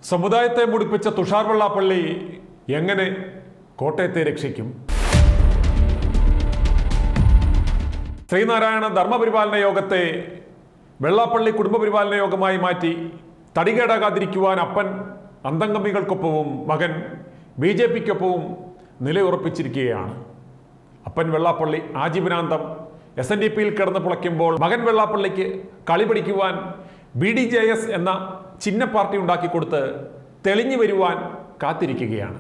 സമുദായത്തെ മുടിപ്പിച്ച തുഷാർ വെള്ളാപ്പള്ളി എങ്ങനെ കോട്ടയത്തെ രക്ഷിക്കും? ശ്രീനാരായണ ധർമ്മപരിപാലന യോഗത്തെ വെള്ളാപ്പള്ളി കുടുംബപരിപാലന യോഗമായി മാറ്റി തടികേടാകാതിരിക്കുവാൻ അപ്പൻ അന്തംഗമികൾക്കൊപ്പവും മകൻ BJPക്കൊപ്പവും നിലയുറപ്പിച്ചിരിക്കുകയാണ്. അപ്പൻ വെള്ളാപ്പള്ളി ആജീവനാന്തം SNDPയിൽ കിടന്ന് പുളയ്ക്കുമ്പോൾ മകൻ വെള്ളാപ്പള്ളിക്ക് കളി പഠിക്കുവാൻ BDJS എന്ന ചിഹ്ന പാർട്ടി ഉണ്ടാക്കിക്കൊടുത്ത് തെളിഞ്ഞു വരുവാൻ കാത്തിരിക്കുകയാണ്.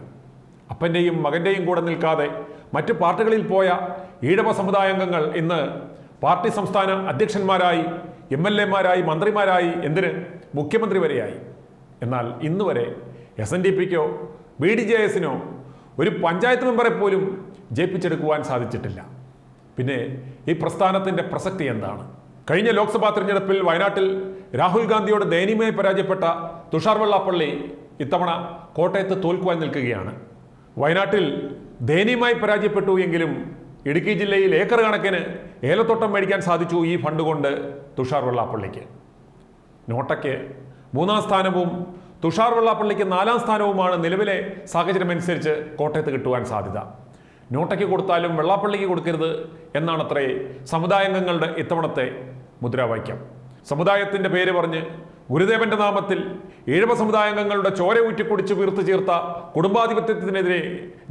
അപ്പൻ്റെയും മകൻ്റെയും കൂടെ നിൽക്കാതെ മറ്റ് പാർട്ടികളിൽ പോയ ഈഴവ സമുദായാംഗങ്ങൾ ഇന്ന് പാർട്ടി സംസ്ഥാന അധ്യക്ഷന്മാരായി, MLAമാരായി, മന്ത്രിമാരായി, എന്തിന് മുഖ്യമന്ത്രി വരെയായി. എന്നാൽ ഇന്ന് വരെ SNDPക്കോ BDJSനോ ഒരു പഞ്ചായത്ത് മെമ്പറെ പോലും ജയിപ്പിച്ചെടുക്കുവാൻ സാധിച്ചിട്ടില്ല. പിന്നെ ഈ പ്രസ്ഥാനത്തിൻ്റെ പ്രസക്തി എന്താണ്? കഴിഞ്ഞ ലോക്സഭാ തിരഞ്ഞെടുപ്പിൽ വയനാട്ടിൽ രാഹുൽ ഗാന്ധിയോട് ദയനീയമായി പരാജയപ്പെട്ട തുഷാർ വെള്ളാപ്പള്ളി ഇത്തവണ കോട്ടയത്ത് തോൽക്കുവാൻ നിൽക്കുകയാണ്. വയനാട്ടിൽ ദയനീയമായി പരാജയപ്പെട്ടു എങ്കിലും ഇടുക്കി ജില്ലയിൽ ഏക്കർ കണക്കിന് ഏലത്തോട്ടം മേടിക്കാൻ സാധിച്ചു ഈ ഫണ്ട് കൊണ്ട് തുഷാർ വെള്ളാപ്പള്ളിക്ക്. നോട്ടയ്ക്ക് 3-ാം സ്ഥാനവും തുഷാർ വെള്ളാപ്പള്ളിക്ക് 4-ാം സ്ഥാനവുമാണ് നിലവിലെ സാഹചര്യമനുസരിച്ച് കോട്ടയത്ത് കിട്ടുവാൻ സാധ്യത. നോട്ടയ്ക്ക് കൊടുത്താലും വെള്ളാപ്പള്ളിക്ക് കൊടുക്കരുത് എന്നാണത്രേ സമുദായാംഗങ്ങളുടെ ഇത്തവണത്തെ മുദ്രാവാക്യം. സമുദായത്തിൻ്റെ പേര് പറഞ്ഞ് ഗുരുദേവന്റെ നാമത്തിൽ ഈഴവ സമുദായാംഗങ്ങളുടെ ചോര ഊറ്റിക്കുടിച്ച് വീർത്ത് ചേർത്ത കുടുംബാധിപത്യത്തിനെതിരെ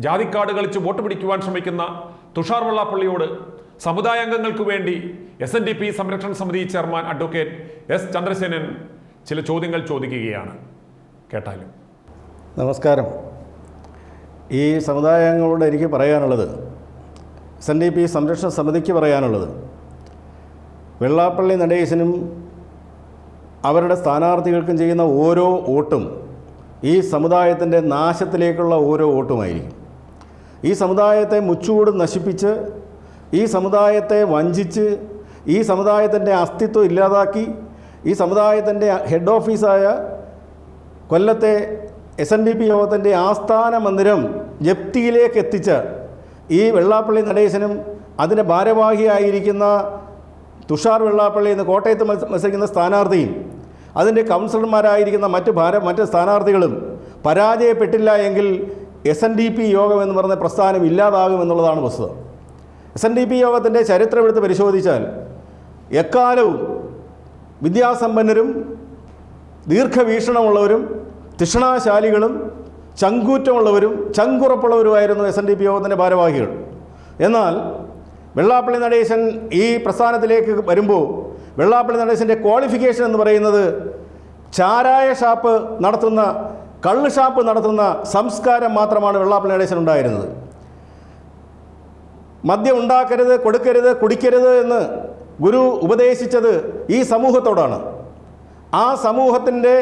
ജാതിക്കാട് കളിച്ച് വോട്ട് പിടിക്കുവാൻ ശ്രമിക്കുന്ന തുഷാർ വെള്ളാപ്പള്ളിയോട് സമുദായാംഗങ്ങൾക്ക് വേണ്ടി SNDP സംരക്ഷണ സമിതി ചെയർമാൻ അഡ്വക്കേറ്റ് S. ചന്ദ്രസേനൻ ചില ചോദ്യങ്ങൾ ചോദിക്കുകയാണ്. കേട്ടാലും. നമസ്കാരം. ഈ സമുദായങ്ങളോട് എനിക്ക് പറയാനുള്ളത്, SNDP സംരക്ഷണ സമിതിക്ക് പറയാനുള്ളത്, വെള്ളാപ്പള്ളി നടേശനും അവരുടെ സ്ഥാനാർത്ഥികൾക്കും ചെയ്യുന്ന ഓരോ വോട്ടും ഈ സമുദായത്തിൻ്റെ നാശത്തിലേക്കുള്ള ഓരോ വോട്ടുമായിരിക്കും. ഈ സമുദായത്തെ മുച്ചൂട് നശിപ്പിച്ച്, ഈ സമുദായത്തെ വഞ്ചിച്ച്, ഈ സമുദായത്തിൻ്റെ അസ്തിത്വം ഇല്ലാതാക്കി, ഈ സമുദായത്തിൻ്റെ ഹെഡ് ഓഫീസായ കൊല്ലത്തെ SNDP യോഗത്തിൻ്റെ ആസ്ഥാന മന്ദിരം ജപ്തിയിലേക്ക് എത്തിച്ച ഈ വെള്ളാപ്പള്ളി നടേശനും അതിൻ്റെ ഭാരവാഹിയായിരിക്കുന്ന തുഷാർ വെള്ളാപ്പള്ളി എന്ന് കോട്ടയത്ത് മത്സരിക്കുന്ന സ്ഥാനാർത്ഥിയും അതിൻ്റെ കൗൺസിലർമാരായിരിക്കുന്ന മറ്റ് സ്ഥാനാർത്ഥികളും പരാജയപ്പെട്ടില്ല എങ്കിൽ SNDP യോഗം എന്ന് പറഞ്ഞ പ്രസ്ഥാനം ഇല്ലാതാകുമെന്നുള്ളതാണ് വസ്തുത. SNDP യോഗത്തിൻ്റെ ചരിത്രമെടുത്ത് പരിശോധിച്ചാൽ എക്കാലവും വിദ്യാസമ്പന്നരും ദീർഘവീക്ഷണമുള്ളവരും തൃഷ്ണാശാലികളും ചങ്കൂറ്റമുള്ളവരും ചങ്കുറപ്പുള്ളവരുമായിരുന്നു SNDP യോഗത്തിൻ്റെ ഭാരവാഹികൾ. എന്നാൽ വെള്ളാപ്പള്ളി നടേശൻ ഈ പ്രസ്ഥാനത്തിലേക്ക് വരുമ്പോൾ വെള്ളാപ്പള്ളി നടേശൻ്റെ ക്വാളിഫിക്കേഷൻ എന്ന് പറയുന്നത് ചാരായ ഷാപ്പ് നടത്തുന്ന, കള്ള് ഷാപ്പ് നടത്തുന്ന സംസ്കാരം മാത്രമാണ് വെള്ളാപ്പള്ളി നടേശൻ ഉണ്ടായിരുന്നത്. മദ്യം ഉണ്ടാക്കരുത്, കൊടുക്കരുത്, കുടിക്കരുത് എന്ന് ഗുരു ഉപദേശിച്ചത് ഈ സമൂഹത്തോടാണ്. ആ സമൂഹത്തിൻ്റെ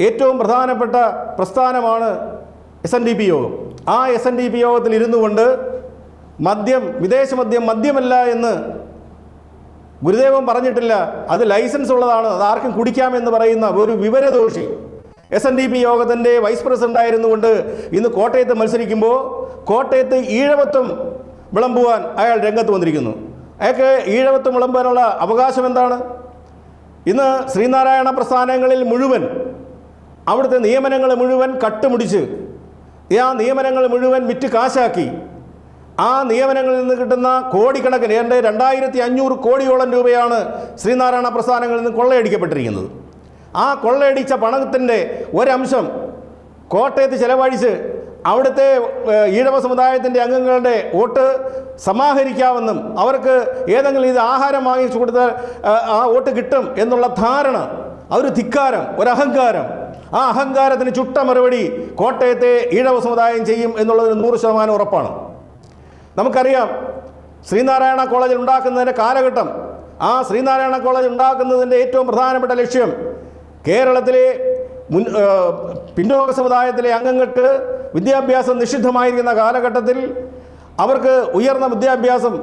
ഏറ്റവും പ്രധാനപ്പെട്ട പ്രസ്ഥാനമാണ് SNDP യോഗം. ആ SNDP യോഗത്തിൽ ഇരുന്നു കൊണ്ട് മദ്യം, വിദേശ മദ്യം മദ്യമല്ല എന്ന് ഗുരുദേവൻ പറഞ്ഞിട്ടില്ല, അത് ലൈസൻസ് ഉള്ളതാണ്, അത് ആർക്കും കുടിക്കാമെന്ന് പറയുന്ന ഒരു വിവരദോഷി SNDP യോഗത്തിൻ്റെ വൈസ് പ്രസിഡന്റ് ആയിരുന്നുകൊണ്ട് ഇന്ന് കോട്ടയത്ത് മത്സരിക്കുമ്പോൾ കോട്ടയത്ത് ഈഴവത്വം വിളമ്പുവാൻ അയാൾ രംഗത്ത് വന്നിരിക്കുന്നു. അയാൾക്ക് ഈഴവത്വം വിളമ്പാനുള്ള അവകാശം എന്താണ്? ഇന്ന് ശ്രീനാരായണ പ്രസ്ഥാനങ്ങളിൽ മുഴുവൻ അവിടുത്തെ നിയമനങ്ങൾ മുഴുവൻ കട്ടുമുടിച്ച്, ആ നിയമനങ്ങൾ മുഴുവൻ വിറ്റ് കാശാക്കി, ആ നിയമനങ്ങളിൽ നിന്ന് കിട്ടുന്ന കോടിക്കണക്കിന് 2500 കോടിയോളം രൂപയാണ് ശ്രീനാരായണ പ്രസ്ഥാനങ്ങളിൽ നിന്ന് കൊള്ളയടിക്കപ്പെട്ടിരിക്കുന്നത്. ആ കൊള്ളയടിച്ച പണത്തിൻ്റെ ഒരംശം കോട്ടയത്ത് ചെലവഴിച്ച് അവിടുത്തെ ഈഴവ സമുദായത്തിൻ്റെ അംഗങ്ങളുടെ വോട്ട് സമാഹരിക്കാമെന്നും അവർക്ക് ഏതെങ്കിലും ഇത് ആഹാരം വാങ്ങിച്ചു കൊടുത്താൽ ആ വോട്ട് കിട്ടും എന്നുള്ള ധാരണ, അതൊരു ധിക്കാരം, ഒരഹങ്കാരം. ആ അഹങ്കാരത്തിന് ചുട്ട മറുപടി കോട്ടയത്തെ ഈഴവ സമുദായം ചെയ്യും എന്നുള്ളതിന് 100% ഉറപ്പാണ്. നമുക്കറിയാം, ശ്രീനാരായണ കോളേജിൽ ഉണ്ടാക്കുന്നതിൻ്റെ കാലഘട്ടം, ആ ശ്രീനാരായണ കോളേജ് ഉണ്ടാക്കുന്നതിൻ്റെ ഏറ്റവും പ്രധാനപ്പെട്ട ലക്ഷ്യം കേരളത്തിലെ പിന്നോക്ക സമുദായത്തിലെ അംഗങ്ങൾക്ക് വിദ്യാഭ്യാസം നിഷിദ്ധമായിരിക്കുന്ന കാലഘട്ടത്തിൽ അവർക്ക് ഉയർന്ന വിദ്യാഭ്യാസം,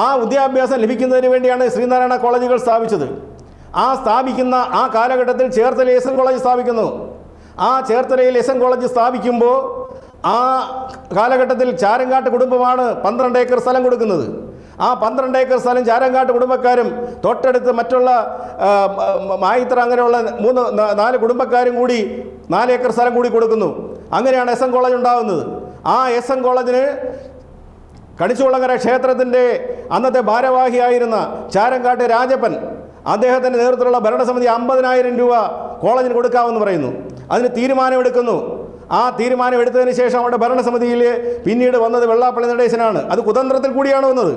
ആ വിദ്യാഭ്യാസം ലഭിക്കുന്നതിന് വേണ്ടിയാണ് ശ്രീനാരായണ കോളേജുകൾ സ്ഥാപിച്ചത്. സ്ഥാപിക്കുന്ന ആ കാലഘട്ടത്തിൽ ചേർത്തലയിൽ SN കോളേജ് സ്ഥാപിക്കുന്നു. ആ ചേർത്തലയിൽ SN കോളേജ് സ്ഥാപിക്കുമ്പോൾ ആ കാലഘട്ടത്തിൽ ചാരങ്കാട്ട് കുടുംബമാണ് 12 ഏക്കർ സ്ഥലം കൊടുക്കുന്നത്. ആ 12 ഏക്കർ സ്ഥലം ചാരങ്കാട്ട് കുടുംബക്കാരും തൊട്ടടുത്ത് മറ്റുള്ള മായിത്ര അങ്ങനെയുള്ള 4 കുടുംബക്കാരും കൂടി 4 ഏക്കർ സ്ഥലം കൂടി കൊടുക്കുന്നു. അങ്ങനെയാണ് SM കോളേജ് ഉണ്ടാകുന്നത്. ആ SM കോളേജിന് കണിച്ചുകുളങ്ങര ക്ഷേത്രത്തിൻ്റെ അന്നത്തെ ഭാരവാഹിയായിരുന്ന ചാരങ്കാട്ട് രാജപ്പൻ അദ്ദേഹത്തിൻ്റെ നേതൃത്വത്തിലുള്ള ഭരണസമിതി 50,000 രൂപ കോളേജിന് കൊടുക്കാമെന്ന് പറയുന്നു. അതിന് തീരുമാനമെടുക്കുന്നു. ആ തീരുമാനമെടുത്തതിന് ശേഷം അവിടെ ഭരണസമിതിയിൽ പിന്നീട് വന്നത് വെള്ളാപ്പള്ളി നടേശനാണ്. അത് കുതന്ത്രത്തിൽ കൂടിയാണ് വന്നത്.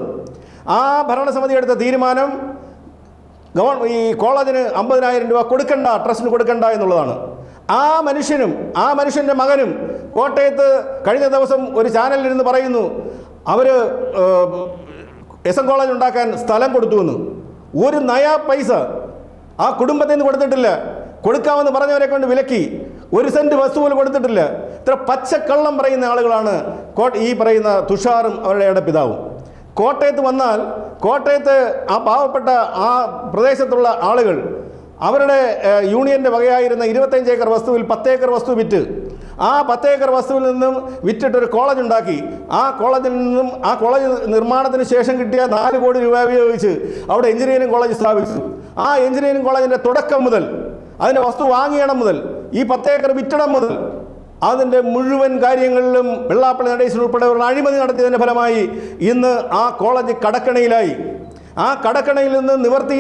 ആ ഭരണസമിതി എടുത്ത തീരുമാനം ഈ കോളേജിന് 50,000 രൂപ കൊടുക്കണ്ട, ട്രസ്റ്റിന് കൊടുക്കണ്ട എന്നുള്ളതാണ്. ആ മനുഷ്യൻ്റെ മകനും കോട്ടയത്ത് കഴിഞ്ഞ ദിവസം ഒരു ചാനലിലിരുന്ന് പറയുന്നു, അവർ SM കോളേജ് ഉണ്ടാക്കാൻ സ്ഥലം കൊടുത്തുവെന്ന്. ഒരു നയാ പൈസ ആ കുടുംബത്തിൽ നിന്ന് കൊടുത്തിട്ടില്ല. കൊടുക്കാമെന്ന് പറഞ്ഞവരെ കൊണ്ട് വിലക്കി. 1 സെൻറ്റ് വസ്തു പോലും കൊടുത്തിട്ടില്ല. ഇത്ര പച്ചക്കള്ളം പറയുന്ന ആളുകളാണ് ഈ പറയുന്ന തുഷാറും അവരുടെ പിതാവും. കോട്ടയത്ത് വന്നാൽ കോട്ടയത്ത് ആ പാവപ്പെട്ട ആ പ്രദേശത്തുള്ള ആളുകൾ അവരുടെ യൂണിയൻ്റെ വകയായിരുന്ന 25 ഏക്കർ വസ്തുവിൽ 10 ഏക്കർ വസ്തു വിറ്റ് ആ 10 ഏക്കർ വസ്തുവിൽ നിന്നും വിറ്റിട്ടൊരു കോളേജ് ഉണ്ടാക്കി. ആ കോളേജിൽ നിന്നും ആ കോളേജ് നിർമ്മാണത്തിന് ശേഷം കിട്ടിയ 4 കോടി രൂപ ഉപയോഗിച്ച് അവിടെ എഞ്ചിനീയറിംഗ് കോളേജ് സ്ഥാപിച്ചു. ആ എഞ്ചിനീയറിംഗ് കോളേജിൻ്റെ തുടക്കം മുതൽ അതിൻ്റെ വസ്തു വാങ്ങിയിടം മുതൽ ഈ 10 ഏക്കർ വിറ്റിടം മുതൽ അതിൻ്റെ മുഴുവൻ കാര്യങ്ങളിലും വെള്ളാപ്പള്ളി നടേശൻ ഉൾപ്പെടെയുള്ള അഴിമതി നടത്തിയതിൻ്റെ ഫലമായി ഇന്ന് ആ കോളേജ് കടക്കണയിലായി. ആ കടക്കണയിൽ നിന്ന് നിവർത്തി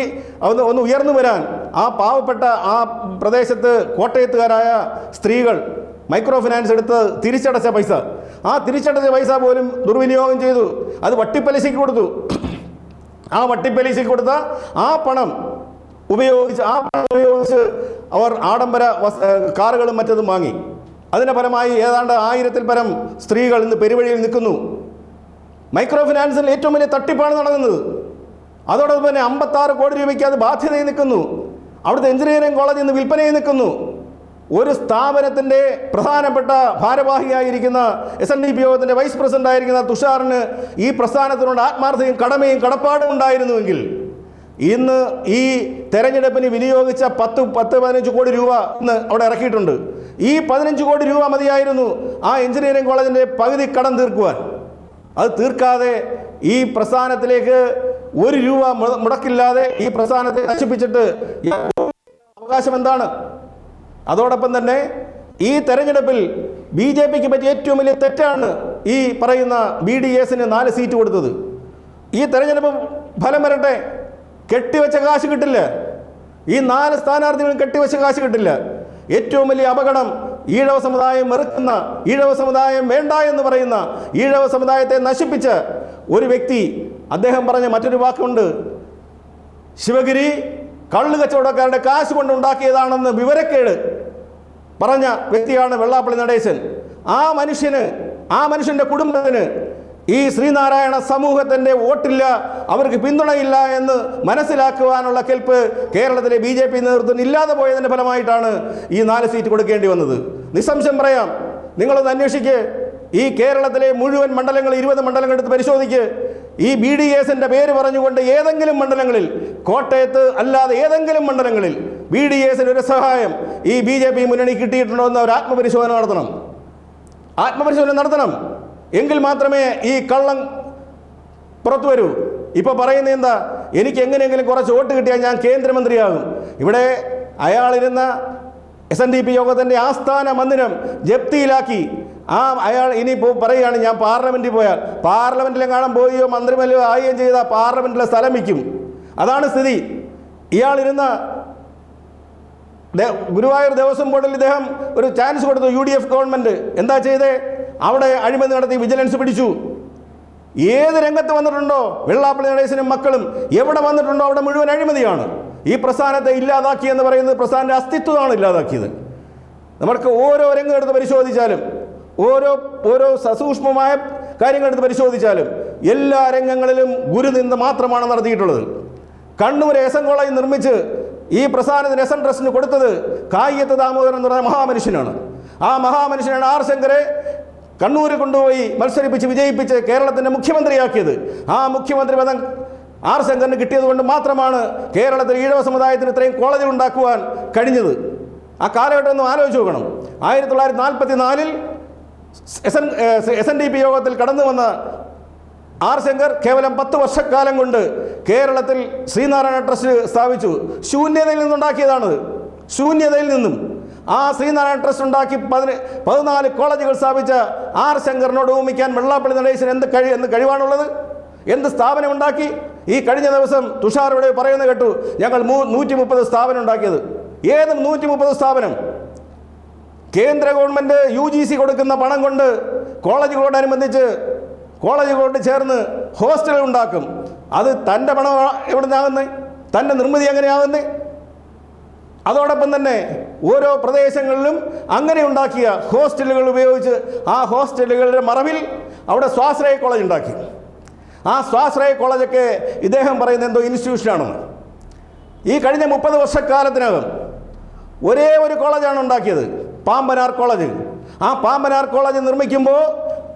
ഒന്ന് ഉയർന്നു വരാൻ ആ പാവപ്പെട്ട ആ പ്രദേശത്ത് കോട്ടയത്തുകാരായ സ്ത്രീകൾ മൈക്രോ ഫിനാൻസ് എടുത്ത് തിരിച്ചടച്ച പൈസ, ആ തിരിച്ചടച്ച പൈസ പോലും ദുർവിനിയോഗം ചെയ്തു. അത് വട്ടിപ്പലിശയ്ക്ക് കൊടുത്തു. ആ വട്ടിപ്പലിശയ്ക്ക് കൊടുത്ത ആ പണം ഉപയോഗിച്ച് അവർ ആഡംബര കാറുകളും മറ്റതും വാങ്ങി. അതിൻ്റെ ഫലമായി ഏതാണ്ട് 1000-ൽ പരം സ്ത്രീകൾ ഇന്ന് പെരുവഴിയിൽ നിൽക്കുന്നു. മൈക്രോ ഫിനാൻസിൽ ഏറ്റവും വലിയ തട്ടിപ്പാണ് നടക്കുന്നത്. അതോടൊപ്പം തന്നെ 56 കോടി രൂപയ്ക്ക് അത് ബാധ്യതയിൽ നിൽക്കുന്നു. അവിടുത്തെ എഞ്ചിനീയറിംഗ് കോളേജിൽ നിന്ന് വിൽപ്പനയിൽ നിൽക്കുന്നു. ഒരു സ്ഥാപനത്തിൻ്റെ പ്രധാനപ്പെട്ട ഭാരവാഹിയായിരിക്കുന്ന SNDP യോഗത്തിൻ്റെ വൈസ് പ്രസിഡന്റ് ആയിരിക്കുന്ന തുഷാറിന് ഈ പ്രസ്ഥാനത്തിനോട് ആത്മാർത്ഥതയും കടമയും കടപ്പാടും ഉണ്ടായിരുന്നുവെങ്കിൽ ഇന്ന് ഈ തെരഞ്ഞെടുപ്പിന് വിനിയോഗിച്ച 10-15 കോടി രൂപ ഇന്ന് അവിടെ ഇറക്കിയിട്ടുണ്ട്. ഈ 15 കോടി രൂപ മതിയായിരുന്നു ആ എഞ്ചിനീയറിംഗ് കോളേജിൻ്റെ പകുതി കടം തീർക്കുവാൻ. അത് തീർക്കാതെ ഈ പ്രസ്ഥാനത്തിലേക്ക് 1 രൂപ മുടക്കില്ലാതെ ഈ പ്രസ്ഥാനത്തെ നശിപ്പിച്ചിട്ട് അവകാശം എന്താണ്? അതോടൊപ്പം തന്നെ ഈ തെരഞ്ഞെടുപ്പിൽ BJPക്ക് പറ്റിയ ഏറ്റവും വലിയ തെറ്റാണ് ഈ പറയുന്ന BDSന് 4 സീറ്റ് കൊടുത്തത്. ഈ തെരഞ്ഞെടുപ്പ് ഫലം വരട്ടെ, കെട്ടിവെച്ച കാശ് കിട്ടില്ല. ഈ 4 സ്ഥാനാർത്ഥികളും കെട്ടിവെച്ച കാശ് കിട്ടില്ല. ഏറ്റവും വലിയ അപകടം ഈഴവ സമുദായം വെറുക്കുന്ന, ഈഴവ സമുദായം വേണ്ട എന്ന് പറയുന്ന, ഈഴവ സമുദായത്തെ നശിപ്പിച്ച ഒരു വ്യക്തി അദ്ദേഹം പറഞ്ഞ മറ്റൊരു വാക്കുണ്ട്, ശിവഗിരി കള്ളു കച്ചവടക്കാരുടെ കാശ് കൊണ്ടുണ്ടാക്കിയതാണെന്ന് വിവരക്കേട് പറഞ്ഞ വ്യക്തിയാണ് വെള്ളാപ്പള്ളി നടേശൻ. ആ മനുഷ്യൻ്റെ കുടുംബത്തിന് ഈ ശ്രീനാരായണ സമൂഹത്തിൻ്റെ വോട്ടില്ല, അവർക്ക് പിന്തുണയില്ല എന്ന് മനസ്സിലാക്കുവാനുള്ള കെൽപ്പ് കേരളത്തിലെ BJP നേതൃത്വം ഇല്ലാതെ പോയതിൻ്റെ ഫലമായിട്ടാണ് ഈ 4 സീറ്റ് കൊടുക്കേണ്ടി വന്നത്. നിസ്സംശയം പറയാം, നിങ്ങളൊന്ന് അന്വേഷിക്ക്. ഈ കേരളത്തിലെ മുഴുവൻ മണ്ഡലങ്ങൾ 20 മണ്ഡലങ്ങൾ എടുത്ത് പരിശോധിക്ക്. ഈ BDSൻ്റെ പേര് പറഞ്ഞുകൊണ്ട് ഏതെങ്കിലും മണ്ഡലങ്ങളിൽ, കോട്ടയത്ത് അല്ലാതെ ഏതെങ്കിലും മണ്ഡലങ്ങളിൽ BDSന് ഒരു സഹായം ഈ BJP മുന്നണി കിട്ടിയിട്ടുണ്ടോ എന്ന് അവർ ആത്മപരിശോധന നടത്തണം. എങ്കിൽ മാത്രമേ ഈ കള്ളം പുറത്തു വരൂ. ഇപ്പോൾ പറയുന്നത് എന്താ, എനിക്ക് എങ്ങനെയെങ്കിലും കുറച്ച് വോട്ട് കിട്ടിയാൽ ഞാൻ കേന്ദ്രമന്ത്രിയാകും. ഇവിടെ അയാളിരുന്ന SNDP യോഗത്തിൻ്റെ ആസ്ഥാന മന്ദിരം ജപ്തിയിലാക്കി. അയാൾ ഇനി പറയുകയാണ്, ഞാൻ പാർലമെൻറ്റിൽ പോയാൽ, പാർലമെൻറ്റിലെങ്ങാനും പോയോ മന്ത്രിമല്ലോ ആവുകയും ചെയ്താൽ പാർലമെൻറ്റിലെ സ്ഥലം വയ്ക്കും. അതാണ് സ്ഥിതി. ഇയാളിരുന്ന ഗുരുവായൂർ ദേവസ്വം ബോർഡിൽ ഇദ്ദേഹം ഒരു ചാൻസ് കൊടുത്തു. UDF ഗവൺമെൻറ് എന്താ ചെയ്തേ? അവിടെ അഴിമതി നടത്തി വിജിലൻസ് പിടിച്ചു. ഏത് രംഗത്ത് വന്നിട്ടുണ്ടോ വെള്ളാപ്പള്ളി നടേശനും മക്കളും എവിടെ വന്നിട്ടുണ്ടോ അവിടെ മുഴുവൻ അഴിമതിയാണ്. ഈ പ്രസ്ഥാനത്തെ ഇല്ലാതാക്കിയെന്ന് പറയുന്നത് പ്രസ്ഥാനത്തിൻ്റെ അസ്തിത്വമാണ് ഇല്ലാതാക്കിയത്. നമുക്ക് ഓരോ രംഗം എടുത്ത് പരിശോധിച്ചാലും, ഓരോ സസൂക്ഷ്മമായ കാര്യങ്ങൾ എടുത്ത് പരിശോധിച്ചാലും എല്ലാ രംഗങ്ങളിലും ഗുരുനിന്ദ മാത്രമാണ് നടത്തിയിട്ടുള്ളത്. കണ്ണൂർ SM കോളേജ് നിർമ്മിച്ച് ഈ പ്രസ്ഥാനത്തിന് SM ട്രസ്റ്റിന് കൊടുത്തത് കായ്യത്ത് ദാമോദരൻ എന്ന് പറഞ്ഞ മഹാമനുഷ്യനാണ്. ആ മഹാമനുഷ്യനാണ് R ശങ്കരെ കണ്ണൂരിൽ കൊണ്ടുപോയി മത്സരിപ്പിച്ച് വിജയിപ്പിച്ച് കേരളത്തിൻ്റെ മുഖ്യമന്ത്രിയാക്കിയത്. ആ മുഖ്യമന്ത്രി പദം R ശങ്കറിന് കിട്ടിയത് കൊണ്ട് മാത്രമാണ് കേരളത്തിൽ ഈഴവ സമുദായത്തിന് ഇത്രയും കോളേജുകൾ ഉണ്ടാക്കുവാൻ കഴിഞ്ഞത്. ആ കാലഘട്ടം ഒന്ന് ആലോചിച്ച് നോക്കണം. 1944 SNDP യോഗത്തിൽ കടന്നു വന്ന ആർ ശങ്കർ കേവലം 10 വർഷക്കാലം കൊണ്ട് കേരളത്തിൽ ശ്രീനാരായണ ട്രസ്റ്റ് സ്ഥാപിച്ചു. ശൂന്യതയിൽ നിന്നുണ്ടാക്കിയതാണ്. ശൂന്യതയിൽ നിന്നും ആ ശ്രീനാരായണ ട്രസ്റ്റ് ഉണ്ടാക്കി 14 കോളേജുകൾ സ്ഥാപിച്ച ആർ ശങ്കറിനോട് ഉപമിക്കാൻ വെള്ളാപ്പള്ളി നടേശന് എന്ത് കഴിവാണുള്ളത്? എന്ത് സ്ഥാപനം ഉണ്ടാക്കി? ഈ കഴിഞ്ഞ ദിവസം തുഷാർ ഇവിടെ പറയുന്നത് കേട്ടു, ഞങ്ങൾ 130 സ്ഥാപനം ഉണ്ടാക്കിയത്. ഏത് 130 സ്ഥാപനം? കേന്ദ്ര ഗവൺമെൻറ് UGC കൊടുക്കുന്ന പണം കൊണ്ട് കോളേജുകളോടനുബന്ധിച്ച് കോളേജുകളോട് ചേർന്ന് ഹോസ്റ്റൽ ഉണ്ടാക്കും. അത് തൻ്റെ പണം എവിടെ നിന്നാകുന്നത്? തൻ്റെ നിർമ്മിതി എങ്ങനെയാകുന്നത്? അതോടൊപ്പം തന്നെ ഓരോ പ്രദേശങ്ങളിലും അങ്ങനെ ഉണ്ടാക്കിയ ഹോസ്റ്റലുകൾ ഉപയോഗിച്ച് ആ ഹോസ്റ്റലുകളുടെ മറവിൽ അവിടെ സ്വാശ്രയ കോളേജ് ഉണ്ടാക്കി. ആ സ്വാശ്രയ കോളേജൊക്കെ ഇദ്ദേഹം പറയുന്ന എന്തോ ഇൻസ്റ്റിറ്റ്യൂഷനാണെന്ന്. ഈ കഴിഞ്ഞ 30 വർഷക്കാലത്തിനകം ഒരേ ഒരു കോളേജാണ് ഉണ്ടാക്കിയത്, പാമ്പനാർ കോളേജ്. ആ പാമ്പനാർ കോളേജ് നിർമ്മിക്കുമ്പോൾ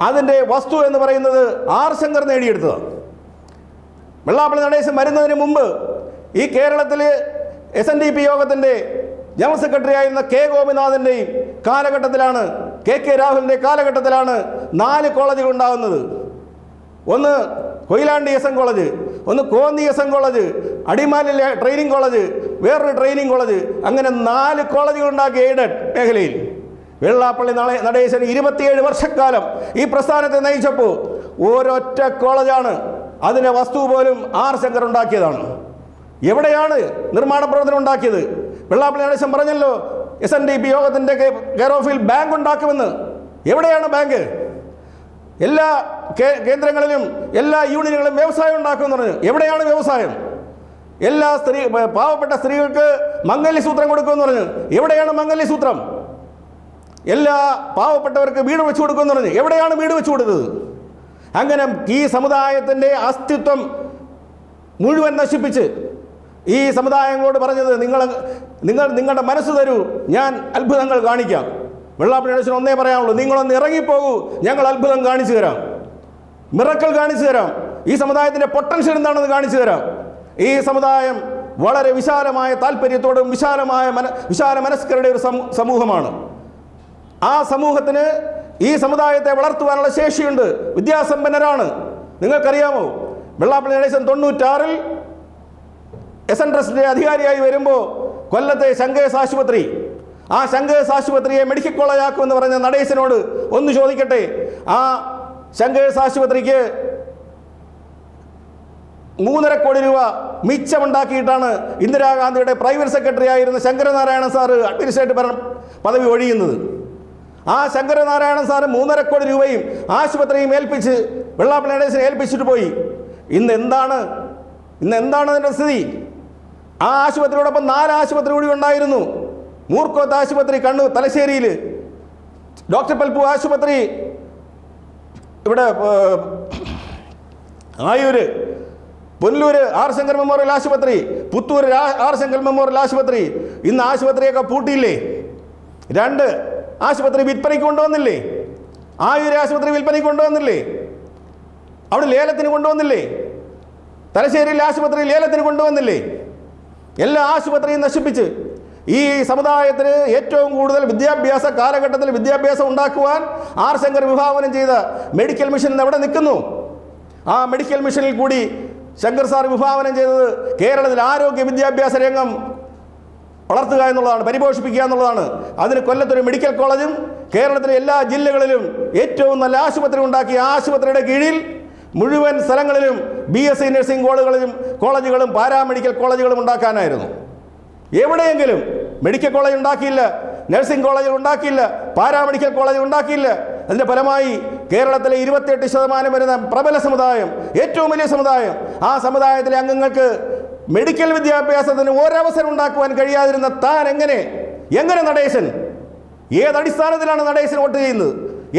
അതിൻ്റെ വസ്തു എന്ന് പറയുന്നത് ആർ ശങ്കർ നേടിയെടുത്തതാണ്. വെള്ളാപ്പള്ളി നടേശൻ വരുന്നതിന് മുമ്പ് ഈ കേരളത്തിലെ SNDP യോഗത്തിൻ്റെ ജനറൽ സെക്രട്ടറി ആയിരുന്ന K. ഗോപിനാഥൻ്റെയും കാലഘട്ടത്തിലാണ്, KK രാഹുലിൻ്റെ കാലഘട്ടത്തിലാണ് 4 കോളേജുകൾ ഉണ്ടാകുന്നത്. ഒന്ന് കൊയിലാണ്ടി SM കോളേജ്, ഒന്ന് കോന്നി SM കോളേജ്, അടിമാലിലെ ട്രെയിനിങ് കോളേജ്, വേറൊരു ട്രെയിനിങ് കോളേജ്, അങ്ങനെ 4 കോളേജുകൾ ഉണ്ടാക്കി എയ്ഡഡ് മേഖലയിൽ. വെള്ളാപ്പള്ളി നടേശൻ 27 വർഷക്കാലം ഈ പ്രസ്ഥാനത്തെ നയിച്ചപ്പോൾ ഒരൊറ്റ കോളേജാണ്, അതിൻ്റെ വസ്തു പോലും ആർ ശങ്കർ ഉണ്ടാക്കിയതാണ്. എവിടെയാണ് നിർമ്മാണ പ്രവർത്തനം ഉണ്ടാക്കിയത്? വെള്ളാപ്പള്ളി നടേശൻ പറഞ്ഞല്ലോ SNDP യോഗത്തിൻ്റെ കെയർ ഓഫിൽ ബാങ്ക് ഉണ്ടാക്കുമെന്ന്. എവിടെയാണ് ബാങ്ക്? എല്ലാ കേന്ദ്രങ്ങളിലും എല്ലാ യൂണിയനുകളും വ്യവസായം ഉണ്ടാക്കുമെന്ന് പറഞ്ഞു. എവിടെയാണ് വ്യവസായം? എല്ലാ പാവപ്പെട്ട സ്ത്രീകൾക്ക് മംഗല്യസൂത്രം കൊടുക്കുമെന്ന് പറഞ്ഞു. എവിടെയാണ് മംഗല്യസൂത്രം? എല്ലാ പാവപ്പെട്ടവർക്ക് വീട് വെച്ചു കൊടുക്കുമെന്ന് പറഞ്ഞു. എവിടെയാണ് വീട് വെച്ചു കൊടുത്തത്? അങ്ങനെ ഈ സമുദായത്തിൻ്റെ അസ്തിത്വം മുഴുവൻ നശിപ്പിച്ച് ഈ സമുദായങ്ങളോട് പറഞ്ഞത് നിങ്ങളുടെ മനസ്സ് തരൂ, ഞാൻ അത്ഭുതങ്ങൾ കാണിക്കാം. വെള്ളാപ്പള്ളി നടേശന് ഒന്നേ പറയാനുള്ളൂ, നിങ്ങളൊന്ന് ഇറങ്ങിപ്പോകൂ, ഞങ്ങൾ അത്ഭുതം കാണിച്ചു തരാം, മിറക്കൽ കാണിച്ചു തരാം, ഈ സമുദായത്തിൻ്റെ പൊട്ടൻഷ്യൽ എന്താണെന്ന് കാണിച്ചു തരാം. ഈ സമുദായം വളരെ വിശാലമായ താല്പര്യത്തോടും വിശാല മനസ്കരുടെ ഒരു സമൂഹമാണ്. ആ സമൂഹത്തിന് ഈ സമുദായത്തെ വളർത്തുവാനുള്ള ശേഷിയുണ്ട്, വിദ്യാസമ്പന്നരാണ്. നിങ്ങൾക്കറിയാമോ, വെള്ളാപ്പള്ളി നടേശൻ 96-ൽ SN ട്രസ്റ്റിൻ്റെ അധികാരിയായി വരുമ്പോൾ കൊല്ലത്തെ ശങ്കേഴ്സ് ആശുപത്രി, ആ ശങ്കേഴ്സ് ആശുപത്രിയെ മെഡിക്കൽ കോളേജ് ആക്കുമെന്ന് പറഞ്ഞ നടേശനോട് ഒന്ന് ചോദിക്കട്ടെ, ആ ശങ്കേഴ്സ് ആശുപത്രിക്ക് 3.5 കോടി രൂപ മിച്ചമുണ്ടാക്കിയിട്ടാണ് ഇന്ദിരാഗാന്ധിയുടെ പ്രൈവറ്റ് സെക്രട്ടറി ആയിരുന്ന ശങ്കരനാരായണൻ സാറ് അഡ്മിനിസ്ട്രേറ്റീവ് പദവി ഒഴിയുന്നത്. ആ ശങ്കരനാരായണൻ സാറ് 3.5 കോടി രൂപയും ആശുപത്രിയും ഏൽപ്പിച്ച് വെള്ളാപ്പള്ളി നടേശനെ ഏൽപ്പിച്ചിട്ട് പോയി. ഇന്ന് എന്താണ് അതിൻ്റെ സ്ഥിതി? ആ ആശുപത്രിയോടൊപ്പം 4 ആശുപത്രി കൂടി ഉണ്ടായിരുന്നു. മൂർക്കോത്ത് ആശുപത്രി കണ്ണൂർ തലശ്ശേരിയിൽ, ഡോക്ടർ പൽപ്പു ആശുപത്രി ഇവിടെ ആയൂര്, പുനലൂർ ആർ ശങ്കർ മെമ്മോറിയൽ ആശുപത്രി, പുത്തൂർ ആർ ശങ്കർ മെമ്മോറിയൽ ആശുപത്രി. ഇന്ന് ആശുപത്രിയൊക്കെ പൂട്ടിയില്ലേ? 2 ആശുപത്രി വിൽപ്പനയ്ക്ക് കൊണ്ടുവന്നില്ലേ? ആയൂര് ആശുപത്രി വിൽപ്പനയ്ക്ക് കൊണ്ടുവന്നില്ലേ? അവിടെ ലേലത്തിന് കൊണ്ടുവന്നില്ലേ? തലശ്ശേരിയിലെ ആശുപത്രി ലേലത്തിന് കൊണ്ടുവന്നില്ലേ? എല്ലാ ആശുപത്രിയും നശിപ്പിച്ച് ഈ സമുദായത്തിന് ഏറ്റവും കൂടുതൽ വിദ്യാഭ്യാസ കാലഘട്ടത്തിൽ വിദ്യാഭ്യാസം ഉണ്ടാക്കുവാൻ ആർ ശങ്കർ വിഭാവനം ചെയ്ത മെഡിക്കൽ മിഷൻ എവിടെ നിൽക്കുന്നു? ആ മെഡിക്കൽ മിഷനിൽ കൂടി ശങ്കർ സാർ വിഭാവനം ചെയ്തത് കേരളത്തിൽ ആരോഗ്യ വിദ്യാഭ്യാസ രംഗം വളർത്തുക എന്നുള്ളതാണ്, പരിപോഷിപ്പിക്കുക എന്നുള്ളതാണ്. അതിന് കൊല്ലത്തൊരു മെഡിക്കൽ കോളേജും കേരളത്തിലെ എല്ലാ ജില്ലകളിലും ഏറ്റവും നല്ല ആശുപത്രി ഉണ്ടാക്കി ആ ആശുപത്രിയുടെ കീഴിൽ മുഴുവൻ സ്ഥലങ്ങളിലും BSc നഴ്സിംഗ് കോളേജുകളും പാരാമെഡിക്കൽ കോളേജുകളും ഉണ്ടാക്കാനായിരുന്നു. എവിടെയെങ്കിലും മെഡിക്കൽ കോളേജ് ഉണ്ടാക്കിയില്ല, നഴ്സിംഗ് കോളേജുകൾ ഉണ്ടാക്കിയില്ല, പാരാമെഡിക്കൽ കോളേജ് ഉണ്ടാക്കിയില്ല. അതിൻ്റെ ഫലമായി കേരളത്തിലെ 28% വരുന്ന പ്രബല സമുദായം, ഏറ്റവും വലിയ സമുദായം, ആ സമുദായത്തിലെ അംഗങ്ങൾക്ക് മെഡിക്കൽ വിദ്യാഭ്യാസത്തിന് ഒരവസരം ഉണ്ടാക്കുവാൻ കഴിയാതിരുന്ന താൻ എങ്ങനെ നടേശൻ, ഏതടിസ്ഥാനത്തിലാണ് നടേശൻ വോട്ട് ചെയ്യുന്നത്?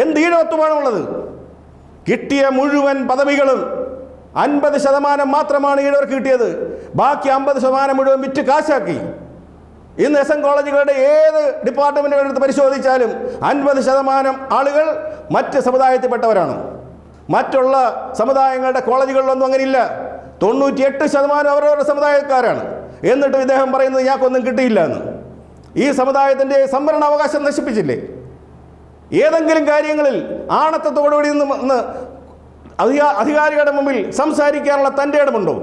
എന്ത് ഈഴവത്വമാണുള്ളത്? കിട്ടിയ മുഴുവൻ പദവികളും 50% മാത്രമാണ് ഈഴവർക്ക് കിട്ടിയത്. ബാക്കി 50% മുഴുവൻ വിറ്റ് കാശാക്കി. ഇന്ന് SN കോളേജുകളുടെ ഏത് ഡിപ്പാർട്ട്മെൻറ്റുകൾ എടുത്ത് പരിശോധിച്ചാലും 50% ആളുകൾ മറ്റ് സമുദായത്തിൽപ്പെട്ടവരാണ്. മറ്റുള്ള സമുദായങ്ങളുടെ കോളേജുകളിലൊന്നും അങ്ങനെയില്ല. 98% അവരവരുടെ സമുദായക്കാരാണ്. എന്നിട്ടും ഇദ്ദേഹം പറയുന്നത് ഞങ്ങൾക്കൊന്നും കിട്ടിയില്ല എന്ന്. ഈ സമുദായത്തിൻ്റെ സംവരണാവകാശം നശിപ്പിച്ചില്ലേ? ഏതെങ്കിലും കാര്യങ്ങളിൽ ആണത്തത്തോടുകൂടി നിന്ന് അധികാരികളുടെ മുമ്പിൽ സംസാരിക്കാനുള്ള തൻ്റെ ഇടമുണ്ടോ?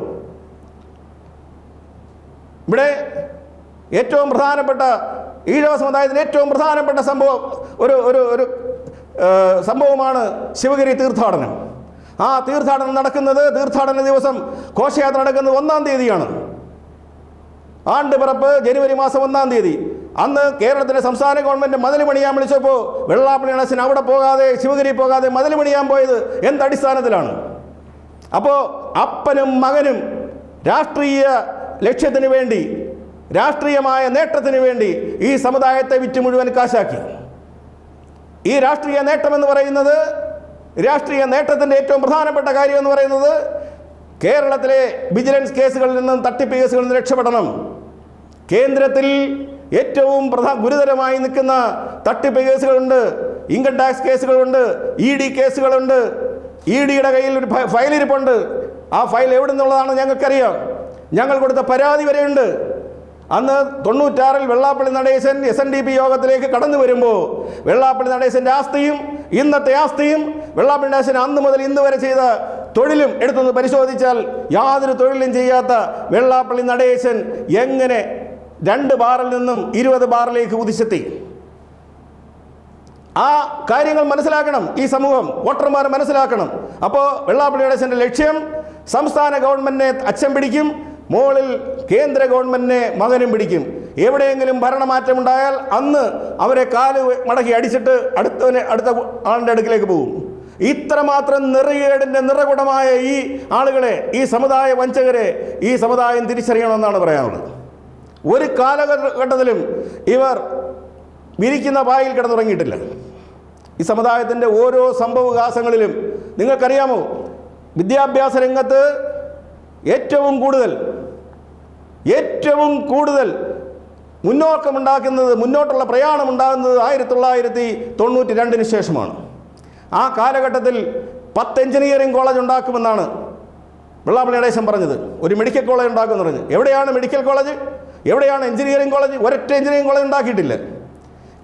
ഇവിടെ ഏറ്റവും പ്രധാനപ്പെട്ട ഈഴവ സമുദായത്തിന് ഏറ്റവും പ്രധാനപ്പെട്ട സംഭവമാണ് ശിവഗിരി തീർത്ഥാടനം. ആ തീർത്ഥാടന ദിവസം ഘോഷയാത്ര നടക്കുന്നത് 1-ാം തീയതിയാണ്. ആണ്ടുപിറപ്പ് ജനുവരി മാസം 1-ാം തീയതി. അന്ന് കേരളത്തിലെ സംസ്ഥാന ഗവൺമെൻറ് മതിൽ പണിയാൻ വിളിച്ചപ്പോൾ വെള്ളാപ്പള്ളി നടേശൻ അവിടെ പോകാതെ, ശിവഗിരി പോകാതെ മതിൽ പണിയാൻ പോയത് എന്തടിസ്ഥാനത്തിലാണ്? അപ്പോൾ അപ്പനും മകനും രാഷ്ട്രീയ ലക്ഷ്യത്തിന് വേണ്ടി, രാഷ്ട്രീയമായ നേട്ടത്തിന് വേണ്ടി ഈ സമുദായത്തെ വിറ്റ് മുഴുവൻ കാശാക്കി. ഈ രാഷ്ട്രീയ നേട്ടമെന്ന് പറയുന്നത്, രാഷ്ട്രീയ നേട്ടത്തിൻ്റെ ഏറ്റവും പ്രധാനപ്പെട്ട കാര്യം എന്ന് പറയുന്നത് കേരളത്തിലെ വിജിലൻസ് കേസുകളിൽ നിന്നും, തട്ടിപ്പ് കേസുകളിൽ നിന്ന് രക്ഷപ്പെടണം. കേന്ദ്രത്തിൽ ഏറ്റവും ഗുരുതരമായി നിൽക്കുന്ന തട്ടിപ്പ് കേസുകളുണ്ട്, ഇൻകം ടാക്സ് കേസുകളുണ്ട്, ED കേസുകളുണ്ട്. EDയുടെ കയ്യിൽ ഒരു ഫയൽ ഇരിപ്പുണ്ട്. ആ ഫയൽ എവിടെ നിന്നുള്ളതാണ് ഞങ്ങൾക്കറിയാം. ഞങ്ങൾ കൊടുത്ത പരാതി വരെയുണ്ട്. അന്ന് 96-ൽ വെള്ളാപ്പള്ളി നടേശൻ SNDP യോഗത്തിലേക്ക് കടന്നു വരുമ്പോൾ വെള്ളാപ്പള്ളി നടേശൻ്റെ ആസ്തിയും ഇന്നത്തെ ആസ്തിയും വെള്ളാപ്പള്ളി നടേശൻ അന്ന് മുതൽ ഇന്ന് വരെ ചെയ്ത തൊഴിലും എടുത്തൊന്ന് പരിശോധിച്ചാൽ യാതൊരു തൊഴിലും ചെയ്യാത്ത വെള്ളാപ്പള്ളി നടേശൻ എങ്ങനെ 2 ബാറിൽ നിന്നും 20 ബാറിലേക്ക് കുതിച്ചെത്തി? ആ കാര്യങ്ങൾ മനസ്സിലാക്കണം. ഈ സമൂഹം, വോട്ടർമാർ മനസ്സിലാക്കണം. അപ്പോൾ വെള്ളാപ്പള്ളി നടേശൻ്റെ ലക്ഷ്യം സംസ്ഥാന ഗവൺമെൻറ്റിനെ അച്ഛൻ പിടിക്കും, മുകളിൽ കേന്ദ്ര ഗവൺമെൻറ്റിനെ മകനും പിടിക്കും. എവിടെയെങ്കിലും ഭരണമാറ്റമുണ്ടായാൽ അന്ന് അവരെ കാല് മടക്കി അടിച്ചിട്ട് അടുത്ത ആളിൻ്റെ അടുക്കിലേക്ക് പോകും. ഇത്രമാത്രം നെറികേടിൻ്റെ നിറകുടമായ ഈ ആളുകളെ, ഈ സമുദായ വഞ്ചകരെ ഈ സമുദായം തിരിച്ചറിയണമെന്നാണ് പറയാനുള്ളത്. ഒരു കാലഘട്ടത്തിലും ഇവർ വിരിക്കുന്ന പായിൽ കിടന്നുറങ്ങിയിട്ടില്ല. ഈ സമുദായത്തിൻ്റെ ഓരോ സംഭവവികാസങ്ങളിലും നിങ്ങൾക്കറിയാമോ, വിദ്യാഭ്യാസ രംഗത്ത് ഏറ്റവും കൂടുതൽ മുന്നോട്ടുള്ള പ്രയാണം ഉണ്ടാകുന്നത് 1992 ശേഷമാണ്. ആ കാലഘട്ടത്തിൽ 10 എഞ്ചിനീയറിംഗ് കോളേജ് ഉണ്ടാക്കുമെന്നാണ് വെള്ളാപ്പള്ളി നടേശൻ പറഞ്ഞത്. ഒരു മെഡിക്കൽ കോളേജ് ഉണ്ടാക്കുമെന്ന് പറഞ്ഞു. എവിടെയാണ് മെഡിക്കൽ കോളേജ്? എവിടെയാണ് എഞ്ചിനീയറിംഗ് കോളേജ്? ഒരൊറ്റ എഞ്ചിനീയറിംഗ് കോളേജ് ഉണ്ടാക്കിയിട്ടില്ല.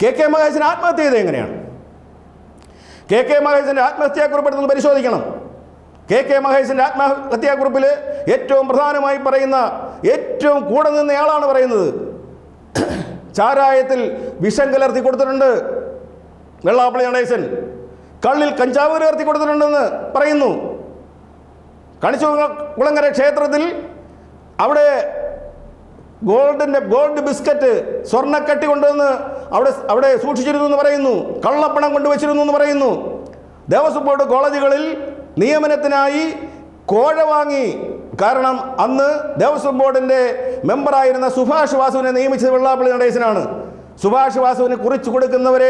KK മഹേശൻ ആത്മഹത്യ ചെയ്തത് എങ്ങനെയാണ്? KK മഹേശൻ്റെ ആത്മഹത്യാക്കുറിപ്പെടുന്നത് പരിശോധിക്കണം. KK മഹേശൻ്റെ ആത്മഹത്യാക്കുറിപ്പിൽ ഏറ്റവും പ്രധാനമായി പറയുന്ന, ഏറ്റവും കൂടെ നിന്നയാളാണ് പറയുന്നത്, ചാരായത്തിൽ വിഷം കലർത്തി കൊടുത്തിട്ടുണ്ട് വെള്ളാപ്പള്ളി നടേശൻ, കള്ളിൽ കഞ്ചാവ് കലർത്തി കൊടുത്തിട്ടുണ്ടെന്ന് പറയുന്നു. കണിച്ചുകുളങ്ങര ക്ഷേത്രത്തിൽ അവിടെ ഗോൾഡ് ബിസ്ക്കറ്റ്, സ്വർണ്ണക്കട്ടി കൊണ്ടുവന്ന് അവിടെ സൂക്ഷിച്ചിരുന്നു എന്ന് പറയുന്നു. കള്ളപ്പണം കൊണ്ടുവച്ചിരുന്നു എന്ന് പറയുന്നു. ദേവസ്വം ബോർഡ് കോളേജുകളിൽ നിയമനത്തിനായി കോഴ വാങ്ങി. കാരണം അന്ന് ദേവസ്വം ബോർഡിൻ്റെ മെമ്പറായിരുന്ന സുഭാഷ് വാസുവിനെ നിയമിച്ചത് വെള്ളാപ്പള്ളി നടേശനാണ്. സുഭാഷ് വാസുവിന് കുറിച്ച് കൊടുക്കുന്നവരെ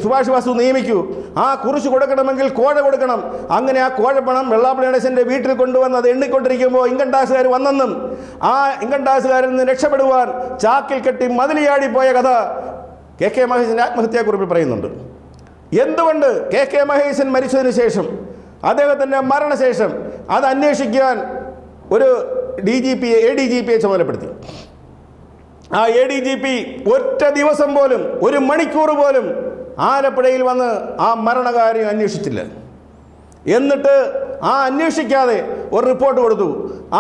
സുഭാഷ് വാസു നിയമിക്കൂ. ആ കുറിച്ച് കൊടുക്കണമെങ്കിൽ കോഴ കൊടുക്കണം. അങ്ങനെ ആ കോഴപ്പണം വെള്ളാപ്പള്ളി നടേശൻ്റെ വീട്ടിൽ കൊണ്ടുവന്ന് അത് എണ്ണിക്കൊണ്ടിരിക്കുമ്പോൾ ഇൻകം ടാക്സുകാർ വന്നെന്നും ആ ഇൻകം ടാക്സുകാരിൽ നിന്ന് രക്ഷപ്പെടുവാൻ ചാക്കിൽ കെട്ടി മതിലിയാടിപ്പോയ കഥ KK മഹേശൻ്റെ ആത്മഹത്യാക്കുറിപ്പിൽ പറയുന്നുണ്ട്. എന്തുകൊണ്ട് KK മഹേശൻ മരിച്ചതിന് ശേഷം, അദ്ദേഹത്തിൻ്റെ മരണശേഷം അത് അന്വേഷിക്കാൻ ഒരു ADGPയെ ചുമതലപ്പെടുത്തി. ആ ADGP ഒറ്റ ദിവസം പോലും, ഒരു മണിക്കൂർ പോലും ആലപ്പുഴയിൽ വന്ന് ആ മരണകാര്യം അന്വേഷിച്ചില്ല. എന്നിട്ട് ആ അന്വേഷിക്കാതെ ഒരു റിപ്പോർട്ട് കൊടുത്തു.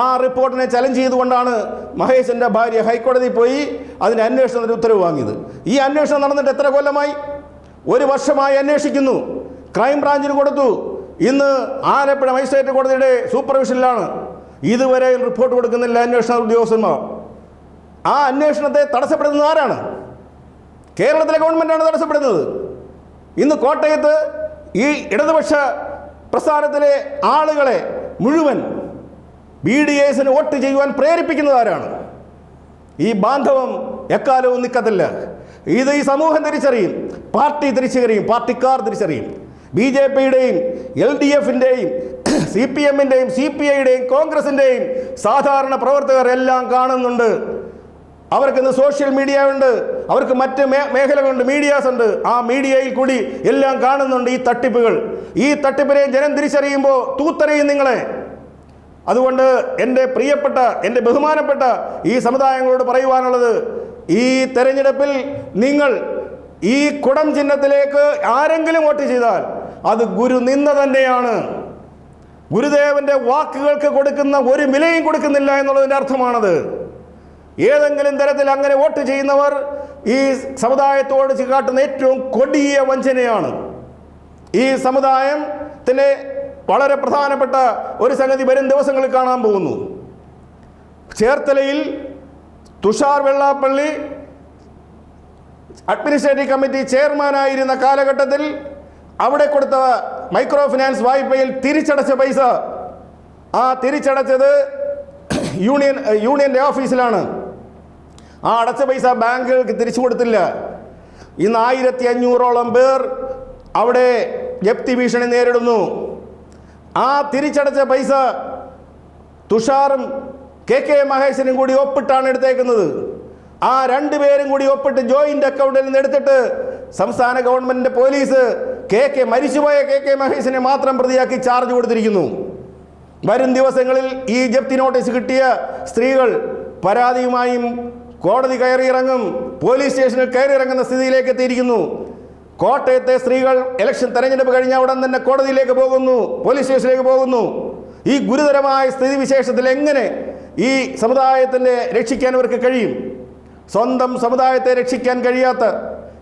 ആ റിപ്പോർട്ടിനെ ചലഞ്ച് ചെയ്തുകൊണ്ടാണ് മഹേശൻ്റെ ഭാര്യ ഹൈക്കോടതിയിൽ പോയി അതിൻ്റെ അന്വേഷണത്തിന് ഉത്തരവ് വാങ്ങിയത്. ഈ അന്വേഷണം നടന്നിട്ട് എത്ര കൊല്ലമായി? 1 വർഷമായി അന്വേഷിക്കുന്നു. ക്രൈംബ്രാഞ്ചിന് കൊടുത്തു. ഇന്ന് ആലപ്പുഴ മജിസ്ട്രേറ്റ് കോടതിയുടെ സൂപ്പർവിഷനിലാണ്. ഇതുവരെ റിപ്പോർട്ട് കൊടുക്കുന്നില്ല അന്വേഷണ ഉദ്യോഗസ്ഥന്മാർ. ആ അന്വേഷണത്തെ തടസ്സപ്പെടുത്തുന്നത് ആരാണ്? കേരളത്തിലെ ഗവൺമെൻറ്റാണ് തടസ്സപ്പെടുന്നത്. ഇന്ന് കോട്ടയത്ത് ഈ ഇടതുപക്ഷ പ്രസ്ഥാനത്തിലെ ആളുകളെ മുഴുവൻ BDSന് വോട്ട് ചെയ്യുവാൻ പ്രേരിപ്പിക്കുന്നത് ആരാണ്? ഈ ബാന്ധവം എക്കാലവും നിൽക്കത്തില്ല. ഇത് ഈ സമൂഹം തിരിച്ചറിയും, പാർട്ടി തിരിച്ചറിയും, പാർട്ടിക്കാർ തിരിച്ചറിയും. BJPയുടെയും LDFിൻ്റെയും CPMൻ്റെയും CPIയുടെയും കോൺഗ്രസിൻ്റെയും സാധാരണ പ്രവർത്തകർ എല്ലാം കാണുന്നുണ്ട്. അവർക്കിന്ന് സോഷ്യൽ മീഡിയ ഉണ്ട്, അവർക്ക് മറ്റ് മേഖലകളുണ്ട്, മീഡിയാസ് ഉണ്ട്. ആ മീഡിയയിൽ കൂടി എല്ലാം കാണുന്നുണ്ട് ഈ തട്ടിപ്പുകൾ. ഈ തട്ടിപ്പിനെ ജനം തിരിച്ചറിയുമ്പോൾ തൂത്തറിയും നിങ്ങളെ. അതുകൊണ്ട് എൻ്റെ പ്രിയപ്പെട്ട, എൻ്റെ ബഹുമാനപ്പെട്ട ഈ സമുദായങ്ങളോട് പറയുവാനുള്ളത്, ഈ തെരഞ്ഞെടുപ്പിൽ നിങ്ങൾ ഈ കുടം ചിഹ്നത്തിലേക്ക് ആരെങ്കിലും വോട്ട് ചെയ്താൽ അത് ഗുരു നിന്ന തന്നെയാണ്. ഗുരുദേവന്റെ വാക്കുകൾക്ക് കൊടുക്കുന്ന ഒരു വിലയും കൊടുക്കുന്നില്ല എന്നുള്ളതിൻ്റെ അർത്ഥമാണത്. ഏതെങ്കിലും തരത്തിൽ അങ്ങനെ വോട്ട് ചെയ്യുന്നവർ ഈ സമുദായത്തോട് കാട്ടുന്ന ഏറ്റവും കൊടിയ വഞ്ചനയാണ്. ഈ സമുദായത്തിൻ്റെ വളരെ പ്രധാനപ്പെട്ട ഒരു സംഗതി വരും ദിവസങ്ങളിൽ കാണാൻ പോകുന്നു. ചേർത്തലയിൽ തുഷാർ വെള്ളാപ്പള്ളി അഡ്മിനിസ്ട്രേറ്റീവ് കമ്മിറ്റി ചെയർമാനായിരുന്ന കാലഘട്ടത്തിൽ അവിടെ കൊടുത്ത മൈക്രോ ഫിനാൻസ് വായ്പയിൽ തിരിച്ചടച്ച പൈസ, ആ തിരിച്ചടച്ചത് യൂണിയൻ്റെ ഓഫീസിലാണ്. ആ അടച്ച പൈസ ബാങ്കുകൾക്ക് തിരിച്ചു കൊടുത്തില്ല. ഇന്ന് 1500ഓളം പേർ അവിടെ ജപ്തി ഭീഷണി നേരിടുന്നു. ആ തിരിച്ചടച്ച പൈസ തുഷാറും കെ മഹേശനും കൂടി ഒപ്പിട്ടാണ് എടുത്തേക്കുന്നത്. ആ രണ്ടുപേരും കൂടി ഒപ്പിട്ട് ജോയിൻ്റ് അക്കൗണ്ടിൽ നിന്ന് എടുത്തിട്ട് സംസ്ഥാന ഗവൺമെൻറ്റിൻ്റെ പോലീസ് മരിച്ചുപോയ കെ മഹേശനെ മാത്രം പ്രതിയാക്കി ചാർജ് കൊടുത്തിരിക്കുന്നു. വരും ദിവസങ്ങളിൽ ഈ ജപ്തി നോട്ടീസ് കിട്ടിയ സ്ത്രീകൾ പരാതിയുമായും കോടതി കയറിയിറങ്ങും, പോലീസ് സ്റ്റേഷനിൽ കയറിയിറങ്ങുന്ന സ്ഥിതിയിലേക്ക് എത്തിയിരിക്കുന്നു. കോട്ടയത്തെ സ്ത്രീകൾ ഇലക്ഷൻ തെരഞ്ഞെടുപ്പ് കഴിഞ്ഞ ഉടൻ തന്നെ കോടതിയിലേക്ക് പോകുന്നു, പോലീസ് സ്റ്റേഷനിലേക്ക് പോകുന്നു. ഈ ഗുരുതരമായ സ്ഥിതിവിശേഷത്തിൽ എങ്ങനെ ഈ സമുദായത്തിൻ്റെ രക്ഷിക്കാൻ അവർക്ക് കഴിയും? സ്വന്തം സമുദായത്തെ രക്ഷിക്കാൻ കഴിയാത്ത,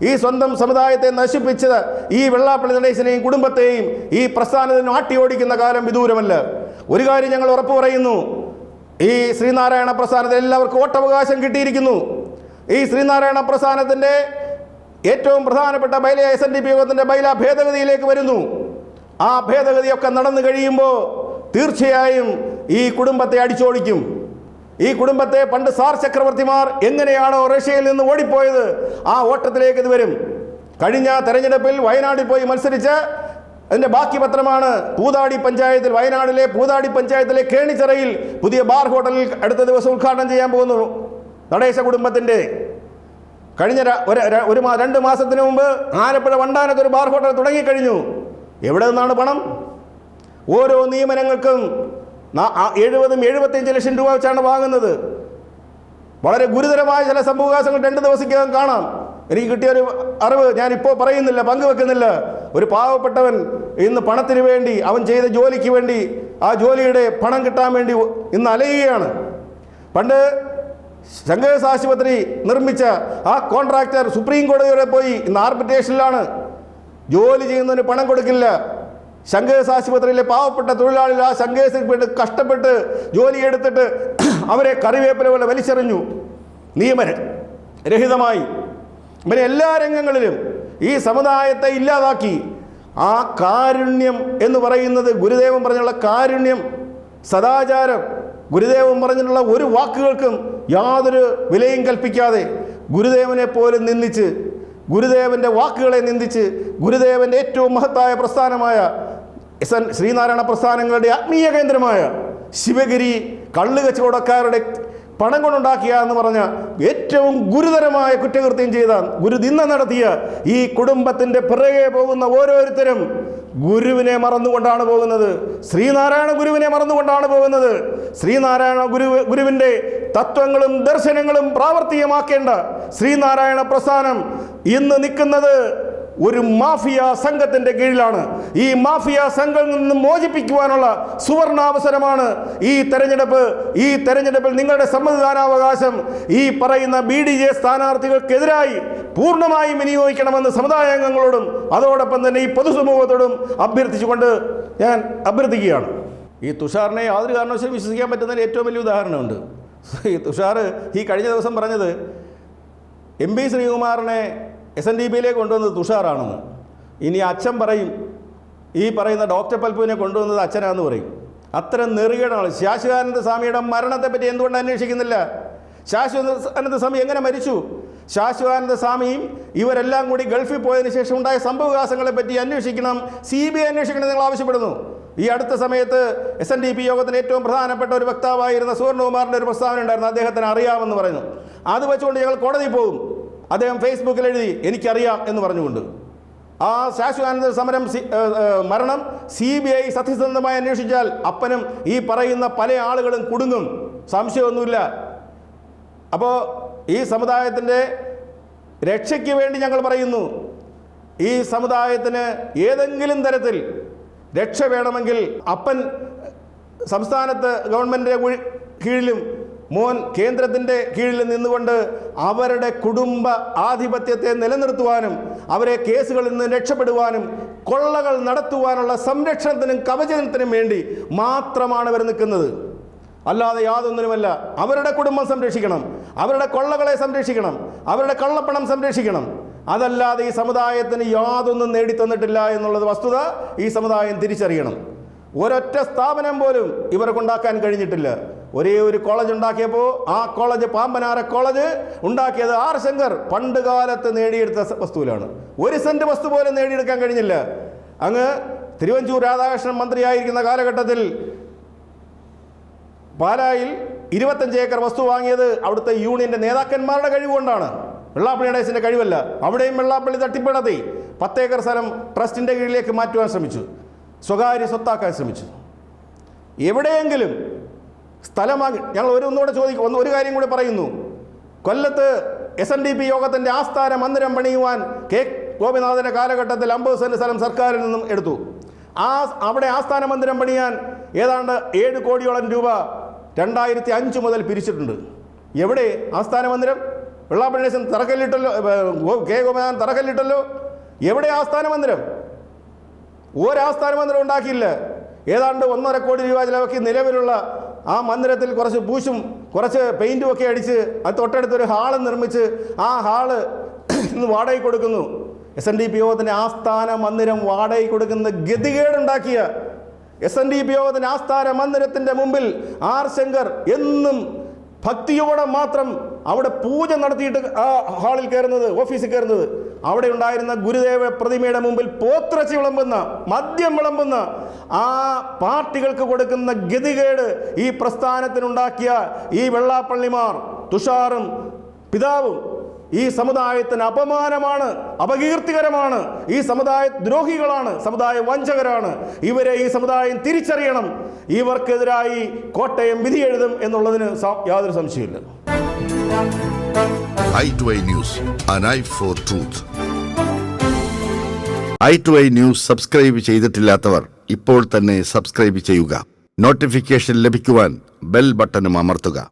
ഈ സ്വന്തം സമുദായത്തെ നശിപ്പിച്ചത് ഈ വെള്ളാപ്പള്ളി നടേശനെയും കുടുംബത്തെയും ഈ പ്രസ്ഥാനത്തിന് ആട്ടിയോടിക്കുന്ന കാലം വിദൂരമല്ല. ഒരു കാര്യം ഞങ്ങൾ ഉറപ്പു പറയുന്നു, ഈ ശ്രീനാരായണ പ്രസ്ഥാനത്തിൽ എല്ലാവർക്കും വോട്ടവകാശം കിട്ടിയിരിക്കുന്നു. ഈ ശ്രീനാരായണ പ്രസ്ഥാനത്തിൻ്റെ ഏറ്റവും പ്രധാനപ്പെട്ട ബൈല SNDP യോഗത്തിൻ്റെ ബൈല ഭേദഗതിയിലേക്ക് വരുന്നു. ആ ഭേദഗതിയൊക്കെ നടന്നു കഴിയുമ്പോൾ തീർച്ചയായും ഈ കുടുംബത്തെ അടിച്ചോടിക്കും. ഈ കുടുംബത്തെ പണ്ട് സാർ ചക്രവർത്തിമാർ എങ്ങനെയാണോ റഷ്യയിൽ നിന്ന് ഓടിപ്പോയത്, ആ ഓട്ടത്തിലേക്ക് ഇത് വരും. കഴിഞ്ഞ തെരഞ്ഞെടുപ്പിൽ വയനാട്ടിൽ പോയി മത്സരിച്ച അതിൻ്റെ ബാക്കി പത്രമാണ് പൂതാടി പഞ്ചായത്തിൽ, വയനാട്ടിലെ പൂതാടി പഞ്ചായത്തിലെ കേണിച്ചിറയിൽ പുതിയ ബാർ ഹോട്ടലിൽ അടുത്ത ദിവസം ഉദ്ഘാടനം ചെയ്യാൻ പോകുന്നു നടേശ കുടുംബത്തിൻ്റെ. കഴിഞ്ഞ 2 മാസത്തിന് മുമ്പ് ആലപ്പുഴ വണ്ടാനത്ത് ഒരു ബാർ ഹോട്ടൽ തുടങ്ങിക്കഴിഞ്ഞു. എവിടെ നിന്നാണ് പണം? ഓരോ നിയമനങ്ങൾക്കും 70-75 ലക്ഷം രൂപ വെച്ചാണ് വാങ്ങുന്നത്. വളരെ ഗുരുതരമായ ചില സംഭവവികാസങ്ങൾ 2 ദിവസത്തിനകം കാണാം. എനിക്ക് കിട്ടിയൊരു അറിവ് ഞാനിപ്പോൾ പറയുന്നില്ല, പങ്കുവെക്കുന്നില്ല. ഒരു പാവപ്പെട്ടവൻ ഇന്ന് പണത്തിന് വേണ്ടി, അവൻ ചെയ്ത ജോലിക്ക് വേണ്ടി, ആ ജോലിയുടെ പണം കിട്ടാൻ വേണ്ടി ഇന്ന് അലയുകയാണ്. പണ്ട് ശങ്കേഴ്സ് ആശുപത്രി നിർമ്മിച്ച ആ കോൺട്രാക്ടർ സുപ്രീം കോടതി വരെ പോയി ഇന്ന് ആർബിട്രേഷനിലാണ്. ജോലി ചെയ്യുന്നതിന് പണം കൊടുക്കില്ല. ശങ്കേഴ്സ് ആശുപത്രിയിലെ പാവപ്പെട്ട തൊഴിലാളികൾ ആ ശങ്കേഴ്സിൽ വേണ്ടി കഷ്ടപ്പെട്ട് ജോലിയെടുത്തിട്ട് അവരെ കറിവേപ്പില പോലെ വലിച്ചെറിഞ്ഞു നിയമരഹിതമായി. പിന്നെ എല്ലാ രംഗങ്ങളിലും ഈ സമുദായത്തെ ഇല്ലാതാക്കി. ആ കാരുണ്യം എന്ന് പറയുന്നത്, ഗുരുദേവൻ പറഞ്ഞുള്ള കാരുണ്യം, സദാചാരം, ഗുരുദേവൻ പറഞ്ഞിട്ടുള്ള ഒരു വാക്കുകൾക്കും യാതൊരു വിലയും കൽപ്പിക്കാതെ ഗുരുദേവനെ പോലും നിന്ദിച്ച്, ഗുരുദേവൻ്റെ വാക്കുകളെ നിന്ദിച്ച്, ഗുരുദേവൻ്റെ ഏറ്റവും മഹത്തായ പ്രസ്ഥാനമായ ശ്രീനാരായണ പ്രസ്ഥാനങ്ങളുടെ ആത്മീയ കേന്ദ്രമായ ശിവഗിരി കള്ളുകച്ചവടക്കാരുടെ പണം കൊണ്ടുണ്ടാക്കിയ എന്ന് പറഞ്ഞ ഏറ്റവും ഗുരുതരമായ കുറ്റകൃത്യം ചെയ്ത, ഗുരുനിന്ദ നടത്തിയ ഈ കുടുംബത്തിൻ്റെ പിറകെ പോകുന്ന ഓരോരുത്തരും ഗുരുവിനെ മറന്നുകൊണ്ടാണ് പോകുന്നത്. ശ്രീനാരായണ ഗുരുവിനെ മറന്നുകൊണ്ടാണ് പോകുന്നത്. ശ്രീനാരായണ ഗുരുവിൻ്റെ തത്വങ്ങളും ദർശനങ്ങളും പ്രാവർത്തികമാക്കേണ്ട ശ്രീനാരായണ പ്രസ്ഥാനം ഇന്ന് നിൽക്കുന്നത് ഒരു മാഫിയ സംഘത്തിൻ്റെ കീഴിലാണ്. ഈ മാഫിയ സംഘത്തിൽ നിന്ന് മോചിപ്പിക്കുവാനുള്ള സുവർണാവസരമാണ് ഈ തെരഞ്ഞെടുപ്പ്. ഈ തെരഞ്ഞെടുപ്പിൽ നിങ്ങളുടെ സമ്മതിദാനാവകാശം ഈ പറയുന്ന BDJ സ്ഥാനാർത്ഥികൾക്കെതിരായി പൂർണ്ണമായും വിനിയോഗിക്കണമെന്ന് സമുദായാംഗങ്ങളോടും അതോടൊപ്പം തന്നെ ഈ പൊതുസമൂഹത്തോടും അഭ്യർത്ഥിച്ചുകൊണ്ട് ഞാൻ അഭ്യർത്ഥിക്കുകയാണ്. ഈ തുഷാറിനെ യാതൊരു കാരണവശാലും വിശ്വസിക്കാൻ പറ്റുന്നതിന് ഏറ്റവും വലിയ ഉദാഹരണമുണ്ട്. ഈ തുഷാർ ഈ കഴിഞ്ഞ ദിവസം പറഞ്ഞത് MP ശ്രീകുമാറിനെ SNDPയിലേക്ക് കൊണ്ടുവന്നത് തുഷാറാണെന്ന്. ഇനി അച്ഛൻ പറയും ഈ പറയുന്ന ഡോക്ടർ പൽപ്പുവിനെ കൊണ്ടുവന്നത് അച്ഛനാണെന്ന് പറയും. അത്തരം നെറുകേടാണ്. ശാശ്വതാനന്ദ സ്വാമിയുടെ മരണത്തെപ്പറ്റി എന്തുകൊണ്ട് അന്വേഷിക്കുന്നില്ല? ശാശ്വതാനന്ദ സ്വാമി എങ്ങനെ മരിച്ചു? ശാശ്വതാനന്ദ സ്വാമിയും ഇവരെല്ലാം കൂടി ഗൾഫിൽ പോയതിനു ശേഷം ഉണ്ടായ സംഭവവികാസങ്ങളെ പറ്റി അന്വേഷിക്കണം, CBI അന്വേഷിക്കണം നിങ്ങൾ ആവശ്യപ്പെടുന്നു. ഈ അടുത്ത സമയത്ത് SNDP യോഗത്തിന് ഏറ്റവും പ്രധാനപ്പെട്ട ഒരു വക്താവായിരുന്ന സുവർണകുമാറിൻ്റെ ഒരു പ്രസ്താവന ഉണ്ടായിരുന്നു, അദ്ദേഹത്തിന് അറിയാമെന്ന് പറഞ്ഞു. അത് വെച്ചുകൊണ്ട് ഞങ്ങൾ കോടതിയിൽ പോകും. അദ്ദേഹം ഫേസ്ബുക്കിൽ എഴുതി എനിക്കറിയാം എന്ന് പറഞ്ഞുകൊണ്ട്. ആ ശാശ്വതാനന്ദ സമരം മരണം CBI സത്യസന്ധമായി അന്വേഷിച്ചാൽ അപ്പനും ഈ പറയുന്ന പല ആളുകളും കുടുങ്ങും, സംശയമൊന്നുമില്ല. അപ്പോൾ ഈ സമുദായത്തിൻ്റെ രക്ഷയ്ക്ക് വേണ്ടി ഞങ്ങൾ പറയുന്നു, ഈ സമുദായത്തിന് ഏതെങ്കിലും തരത്തിൽ രക്ഷ വേണമെങ്കിൽ അപ്പൻ സംസ്ഥാനത്ത് ഗവൺമെൻറ്റിൻ്റെ കീഴിലും മോൻ കേന്ദ്രത്തിൻ്റെ കീഴിൽ നിന്നുകൊണ്ട് അവരുടെ കുടുംബ ആധിപത്യത്തെ നിലനിർത്തുവാനും അവരെ കേസുകളിൽ നിന്ന് രക്ഷപ്പെടുവാനും കൊള്ളകൾ നടത്തുവാനുള്ള സംരക്ഷണത്തിനും കവചത്തിനും വേണ്ടി മാത്രമാണ് അവർ നിൽക്കുന്നത്. അല്ലാതെ യാതൊന്നിനുമല്ല. അവരുടെ കുടുംബം സംരക്ഷിക്കണം, അവരുടെ കൊള്ളകളെ സംരക്ഷിക്കണം, അവരുടെ കള്ളപ്പണം സംരക്ഷിക്കണം. അതല്ലാതെ ഈ സമുദായത്തിന് യാതൊന്നും നേടിത്തന്നിട്ടില്ല എന്നുള്ളത് വസ്തുത ഈ സമുദായം തിരിച്ചറിയണം. ഒരൊറ്റ സ്ഥാപനം പോലും ഇവർക്കുണ്ടാക്കാൻ കഴിഞ്ഞിട്ടില്ല. ഒരേ ഒരു കോളേജ് ഉണ്ടാക്കിയപ്പോൾ ആ കോളേജ് പാമ്പനാറ കോളേജ് ഉണ്ടാക്കിയത് ആർ ശങ്കർ പണ്ട് കാലത്ത് നേടിയെടുത്ത വസ്തുവിലാണ്. 1 സെന്റ് വസ്തു പോലും നേടിയെടുക്കാൻ കഴിഞ്ഞില്ല. അങ്ങ് തിരുവഞ്ചൂർ രാധാകൃഷ്ണൻ മന്ത്രിയായിരിക്കുന്ന കാലഘട്ടത്തിൽ പാലായിൽ 25 ഏക്കർ വസ്തു വാങ്ങിയത് അവിടുത്തെ യൂണിയന്റെ നേതാക്കന്മാരുടെ കഴിവുകൊണ്ടാണ്, വെള്ളാപ്പള്ളി നടേശന്റെ കഴിവല്ല. അവിടെയും വെള്ളാപ്പള്ളി തട്ടിപ്പിടത്തി 10 ഏക്കർ സ്ഥലം ട്രസ്റ്റിന്റെ കീഴിലേക്ക് മാറ്റുവാൻ ശ്രമിച്ചു, സ്വകാര്യ സ്വത്താക്കാൻ ശ്രമിച്ചു. എവിടെയെങ്കിലും സ്ഥലം വാങ്ങി ഞങ്ങൾ ഒന്നുകൂടെ ചോദിക്കും, ഒരു കാര്യം കൂടി പറയുന്നു. കൊല്ലത്ത് SNDP യോഗത്തിൻ്റെ ആസ്ഥാന മന്ദിരം പണിയുവാൻ കെ ഗോപിനാഥൻ്റെ കാലഘട്ടത്തിൽ 50 സെന്റ് സ്ഥലം സർക്കാരിൽ നിന്നും എടുത്തു. അവിടെ ആസ്ഥാന മന്ദിരം പണിയാൻ ഏതാണ്ട് 7 കോടിയോളം രൂപ 2005 മുതൽ പിരിച്ചിട്ടുണ്ട്. എവിടെ ആസ്ഥാന മന്ദിരം? വെള്ളാപ്പള്ളി നടേശൻ തറക്കല്ലിട്ടല്ലോ, കെ ഗോപിനാഥൻ തറക്കല്ലിട്ടല്ലോ. എവിടെ ആസ്ഥാന മന്ദിരം? ഒരാസ്ഥാന മന്ദിരം ഉണ്ടാക്കിയില്ല. ഏതാണ്ട് 1.5 കോടി രൂപ ചിലവാക്കി നിലവിലുള്ള ആ മന്ദിരത്തിൽ കുറച്ച് പൂശും കുറച്ച് പെയിൻറ്റും ഒക്കെ അടിച്ച് അത് തൊട്ടടുത്തൊരു ഹാള് നിർമ്മിച്ച് ആ ഹാള് വാടകയ്ക്ക് കൊടുക്കുന്നു. SNDP യോഗത്തിൻ്റെ ആസ്ഥാന മന്ദിരം വാടകയ്ക്ക് കൊടുക്കുന്ന ഗതികേടുണ്ടാക്കിയ SNDP യോഗത്തിൻ്റെ ആസ്ഥാന മന്ദിരത്തിൻ്റെ മുമ്പിൽ ആർ ശങ്കർ എന്നും ഭക്തിയോടെ മാത്രം അവിടെ പൂജ നടത്തിയിട്ട് ആ ഹാളിൽ കയറുന്നത്, ഓഫീസിൽ കയറുന്നത്. അവിടെ ഉണ്ടായിരുന്ന ഗുരുദേവ പ്രതിമയുടെ മുമ്പിൽ പോത്തിറച്ചി വിളമ്പുന്ന, മദ്യം വിളമ്പുന്ന ആ പാർട്ടികൾക്ക് കൊടുക്കുന്ന ഗതികേട് ഈ പ്രസ്ഥാനത്തിനുണ്ടാക്കിയ ഈ വെള്ളാപ്പള്ളിമാർ, തുഷാറും പിതാവും ഈ സമുദായത്തിന് അപമാനമാണ്, അപകീർത്തികരമാണ്. ഈ സമുദായ ദ്രോഹികളാണ്, സമുദായ വഞ്ചകരാണ്. ഇവരെ ഈ സമുദായം തിരിച്ചറിയണം. ഇവർക്കെതിരായി കോട്ടയം വിധിയെഴുതും എന്നുള്ളതിന് യാതൊരു സംശയമില്ല. i2i News, an eye for truth. i2i News subscribe ചെയ്തിട്ടില്ലാത്തവർ ഇപ്പോൾ തന്നെ സബ്സ്ക്രൈബ് ചെയ്യുക. നോട്ടിഫിക്കേഷൻ ലഭിക്കുവാൻ ബെൽ ബട്ടണും അമർത്തുക.